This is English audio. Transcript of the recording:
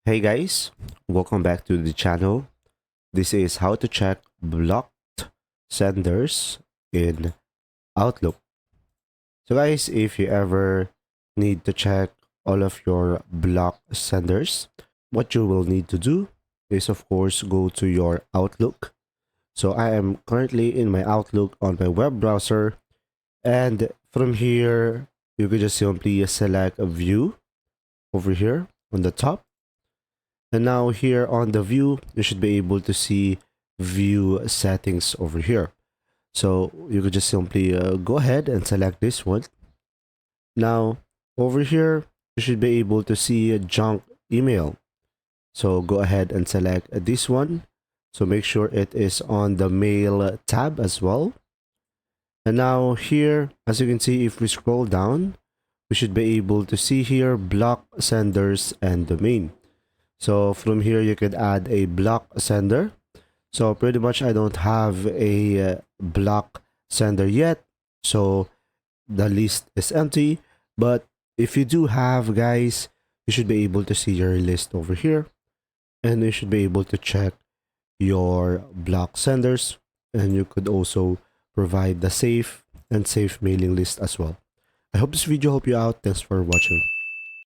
Hey guys, welcome back to the channel. This is how to check blocked senders in Outlook. So guys, if you ever need to check all of your blocked senders, what you will need to do is of course go to your Outlook. So I am currently in my Outlook on my web browser, and from here you could just simply select a view over here on the top. And now here on the view, you should be able to see view settings over here. So you could just simply go ahead and select this one. Now over here, you should be able to see a junk email. So go ahead and select this one. So make sure it is on the mail tab as well. And now here, as you can see, if we scroll down, we should be able to see here block senders and domain. So from here, you could add a block sender. So pretty much I don't have a block sender yet. So the list is empty. But if you do have, guys, you should be able to see your list over here. And you should be able to check your block senders. And you could also provide the safe and safe mailing list as well. I hope this video helped you out. Thanks for watching.